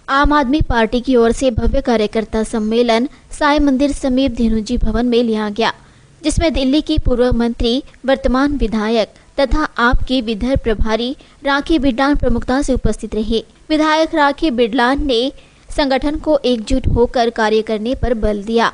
आम आदमी पार्टी की ओर से भव्य कार्यकर्ता सम्मेलन साई मंदिर समीप धेनुजी भवन में लिया गया, जिसमें दिल्ली की पूर्व मंत्री, वर्तमान विधायक तथा आप के विदर्भ प्रभारी राखी बिडलान प्रमुखता से उपस्थित रहे। विधायक राखी बिडलान ने संगठन को एकजुट होकर कार्य करने पर बल दिया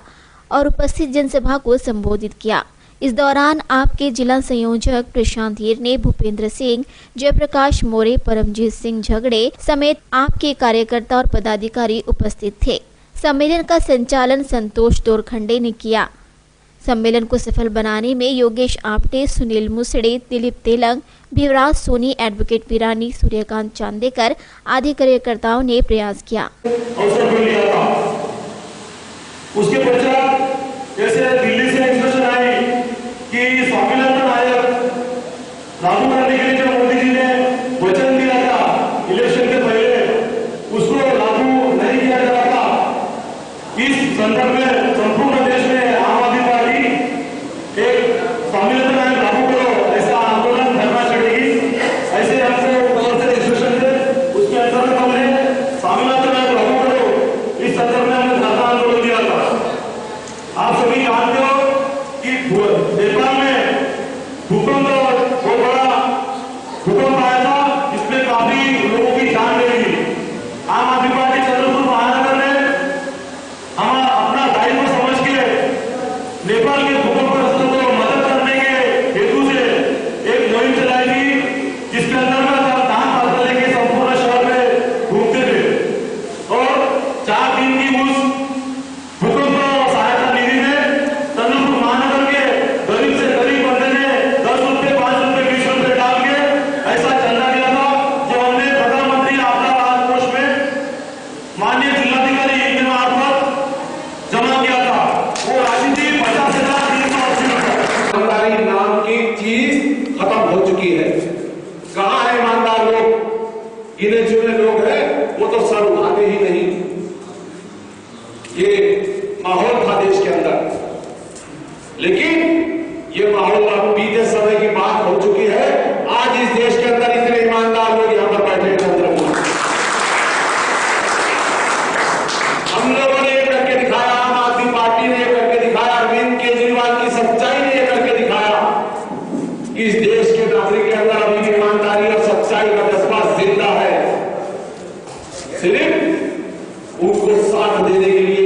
और उपस्थित जनसभा को संबोधित किया। इस दौरान आपके जिला संयोजक प्रशांत हीर ने भूपेंद्र सिंह, जयप्रकाश मोरे, परमजीत सिंह झगड़े समेत आपके कार्यकर्ता और पदाधिकारी उपस्थित थे। सम्मेलन का संचालन संतोष दोरखंडे ने किया। सम्मेलन को सफल बनाने में योगेश आपटे, सुनील मुसड़े, दिलीप तेलंग, भिवराज सोनी, एडवोकेट वीरानी, सूर्यकांत चांदेकर आदि कार्यकर्ताओं ने प्रयास किया। उसके पश्चात जैसे दिल्ली से इंस्ट्रक्शन आई कि स्वामीनाथन आयोग लागू करने के लिए जो मोदी जी ने वचन दिया था इलेक्शन के पहले, उसको लागू नहीं किया जा रहा था। इस संदर्भ में संपूर्ण देश में आम आदमी पार्टी एक स्वामीनाथन आयोग लागू करो ऐसा आंदोलन करना चढ़ेगी, ऐसे हमको गौर से इंस्ट्रक्शन थे। उसके अंतर्गत हमने स्वामीनाथन आयोग लागू करो इस संदर्भ में हमने धरना आंदोलन दिया था। आप सभी जानते हो कि नेपाल में भूकंप बहुत बड़ा भूकंप आया था, इसमें काफी लोगों की जान गई। आम आदमी पार्टी चंद्रपुर महानगर ने हम अपना दायित्व समझ के नेपाल के भूकंपग्रस्तों को मदद करने के हेतु से एक मुहिम चलाई थी, जिसके अंतर्गत हम दान पात्र लेके संपूर्ण शहर में घूमते थे और 4 दिन की उस भूकंप सहायता निधि में चंद्रपुर महानगर के गरीब से गरीब बंदे ने 10 रुपए, 5 रुपए, 20 रुपए डाल के ऐसा चंदा दिया था, जो हमने प्रधानमंत्री आपदा राहत कोष में माननीय जिलाधिकारी के मार्फत जमा किया था। वो राशि थी 50,380 रुपए। ईमानदारी नाम की चीज खत्म हो चुकी है। कहाँ है ईमानदार लोग? गिने चुने लोग हैं, वो तो सर उठाते ही नहीं। ये माहौल था देश के अंदर, लेकिन ये माहौल अब बीते समय की बात हो चुकी है। आज इस देश के अंदर इतने ईमानदार लोग यहां पर बैठे हैं। हम लोगों ने ये करके दिखाया, आम आदमी पार्टी ने ये करके दिखाया, अरविंद केजरीवाल की सच्चाई ने ये करके दिखाया कि इस देश के नागरिक के अंदर अभी भी ईमानदारी और सच्चाई का जज्बा जिंदा है। सिर्फ उनको साथ देने के लिए